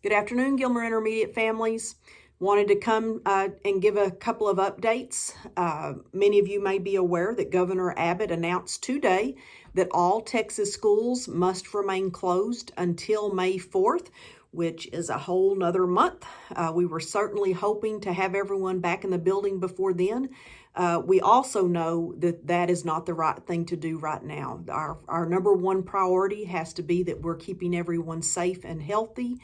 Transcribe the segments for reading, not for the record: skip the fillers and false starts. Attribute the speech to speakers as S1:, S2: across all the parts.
S1: Good afternoon, Gilmer Intermediate families. Wanted to come and give a couple of updates. Many of you may be aware that Governor Abbott announced today that all Texas schools must remain closed until May 4th, which is a whole nother month. We were certainly hoping to have everyone back in the building before then. We also know that that is not the right thing to do right now. Our number one priority has to be that we're keeping everyone safe and healthy,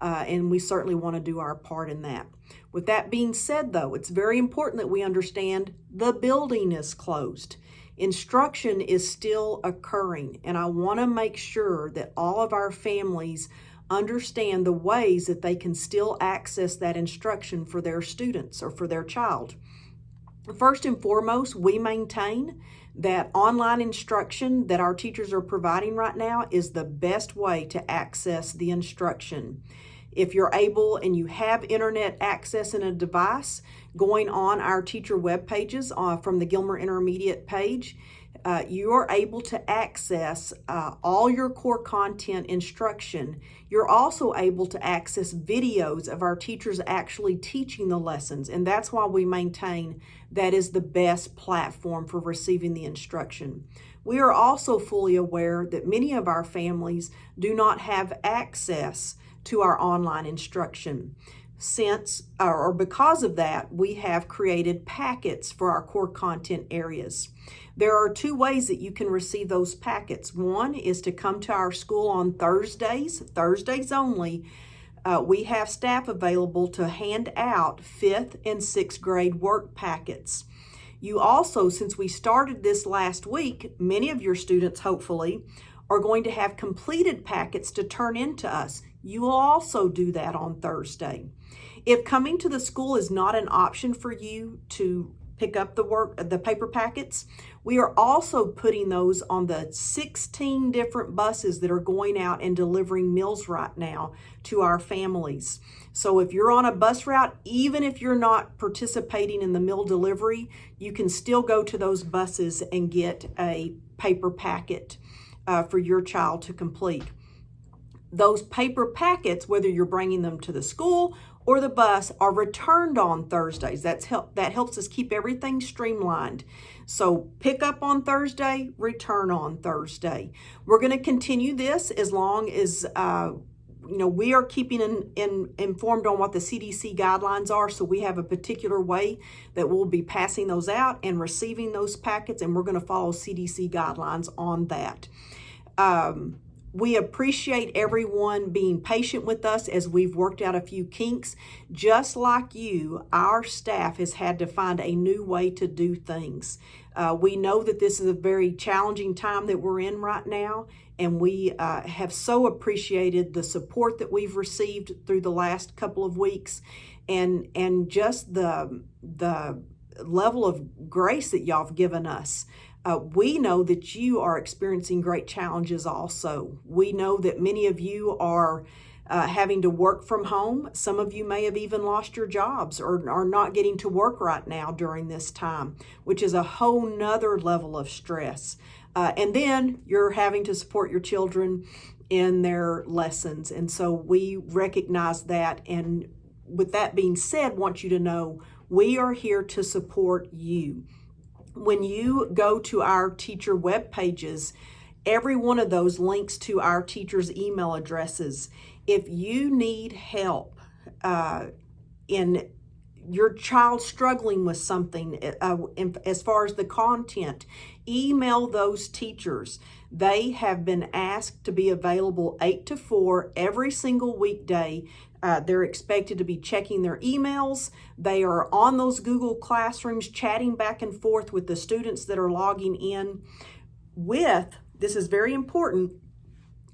S1: and we certainly want to do our part in that. With that being said, though, it's very important that we understand the building is closed. Instruction is still occurring, and I want to make sure that all of our families understand the ways that they can still access that instruction for their students or for their child. First and foremost, we maintain that online instruction that our teachers are providing right now is the best way to access the instruction. If you're able and you have internet access in a device, going on our teacher web pages from the Gilmer Intermediate page, you are able to access all your core content instruction. You're also able to access videos of our teachers actually teaching the lessons, and that's why we maintain that is the best platform for receiving the instruction. We are also fully aware that many of our families do not have access to our online instruction. Because of that, we have created packets for our core content areas. There are two ways that you can receive those packets. One is to come to our school on Thursdays only. We have staff available to hand out 5th and 6th grade work packets. You also, since we started this last week, many of your students, hopefully, are going to have completed packets to turn in to us. You will also do that on Thursday. If coming to the school is not an option for you to pick up the paper packets, we are also putting those on the 16 different buses that are going out and delivering meals right now to our families. So if you're on a bus route, even if you're not participating in the meal delivery, you can still go to those buses and get a paper packet for your child to complete. Those paper packets, whether you're bringing them to the school or the bus, are returned on Thursdays. That helps us keep everything streamlined. So pick up on Thursday, return on Thursday. We're going to continue this as long as we are keeping informed on what the CDC guidelines are. So we have a particular way that we'll be passing those out and receiving those packets, and we're going to follow CDC guidelines on that. We appreciate everyone being patient with us as we've worked out a few kinks. Just like you, our staff has had to find a new way to do things. We know that this is a very challenging time that we're in right now, and we have so appreciated the support that we've received through the last couple of weeks, and just the level of grace that y'all have given us. We know that you are experiencing great challenges also. We know that many of you are having to work from home. Some of you may have even lost your jobs or are not getting to work right now during this time, which is a whole nother level of stress. And then you're having to support your children in their lessons. And so we recognize that. And with that being said, want you to know we are here to support you. When you go to our teacher web pages, every one of those links to our teachers' email addresses. If you need help in your child struggling with something as far as the content, email those teachers. They have been asked to be available 8 to 4 every single weekday. They're expected to be checking their emails. They are on those Google Classrooms chatting back and forth with the students that are logging in. This is very important,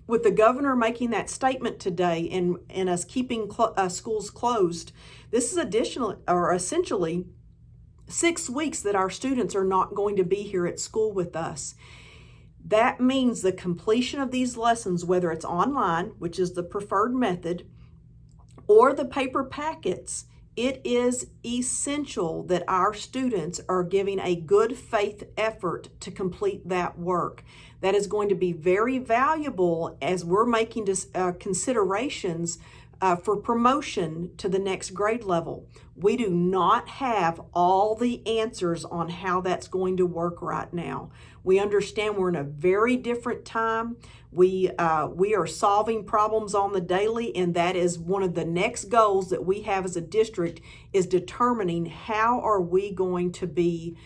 S1: with the governor making that statement today and us keeping schools closed, this is essentially 6 weeks that our students are not going to be here at school with us. That means the completion of these lessons, whether it's online, which is the preferred method, or the paper packets, it is essential that our students are giving a good faith effort to complete that work. That is going to be very valuable as we're making considerations for promotion to the next grade level. We do not have all the answers on how that's going to work right now. We understand we're in a very different time. We are solving problems on the daily, and that is one of the next goals that we have as a district, is determining how are we going to be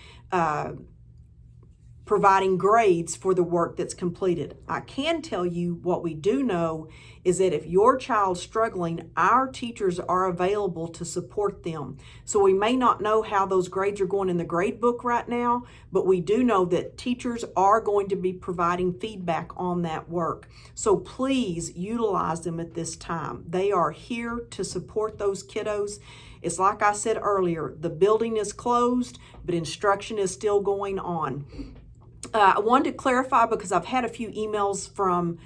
S1: providing grades for the work that's completed. I can tell you what we do know is that if your child's struggling, our teachers are available to support them. So we may not know how those grades are going in the grade book right now, but we do know that teachers are going to be providing feedback on that work. So please utilize them at this time. They are here to support those kiddos. It's like I said earlier, the building is closed, but instruction is still going on. I wanted to clarify because I've had a few emails from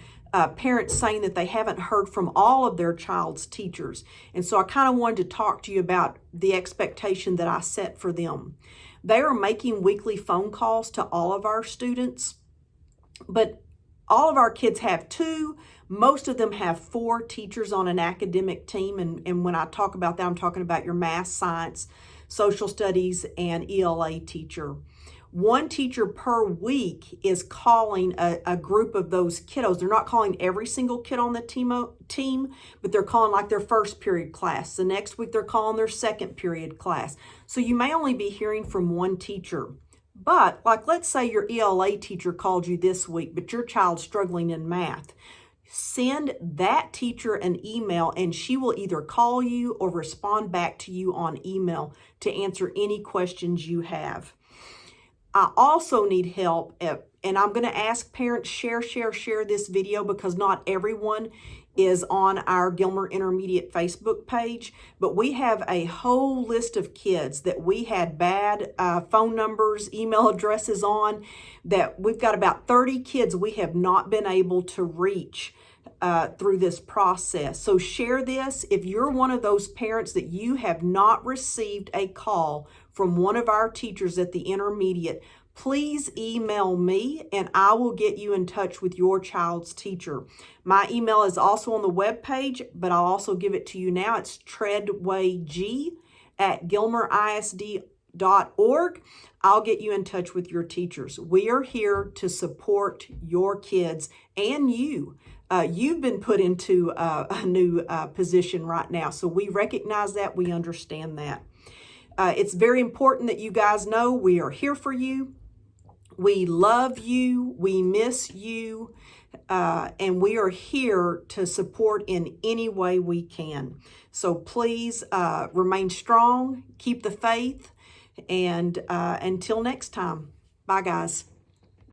S1: parents saying that they haven't heard from all of their child's teachers. And so I kind of wanted to talk to you about the expectation that I set for them. They are making weekly phone calls to all of our students, but all of our kids have 2. Most of them have 4 teachers on an academic team. And when I talk about that, I'm talking about your math, science, social studies, and ELA teacher. 1 teacher per week is calling a group of those kiddos. They're not calling every single kid on the team, but they're calling like their first period class. The next week they're calling their second period class. So you may only be hearing from 1 teacher. But like, let's say your ELA teacher called you this week, but your child's struggling in math. Send that teacher an email and she will either call you or respond back to you on email to answer any questions you have. I also need help, and I'm going to ask parents, share this video, because not everyone is on our Gilmer Intermediate Facebook page, but we have a whole list of kids that we had bad phone numbers, email addresses on, that we've got about 30 kids we have not been able to reach through this process. So share this. If you're one of those parents that you have not received a call from one of our teachers at the intermediate, please email me and I will get you in touch with your child's teacher. My email is also on the webpage, but I'll also give it to you now. It's treadwayg@gilmerisd.org. I'll get you in touch with your teachers. We are here to support your kids and you. You've been put into a new position right now, so we recognize that, we understand that. It's very important that you guys know we are here for you. We love you, we miss you, and we are here to support in any way we can. So please remain strong, keep the faith, and until next time, bye guys.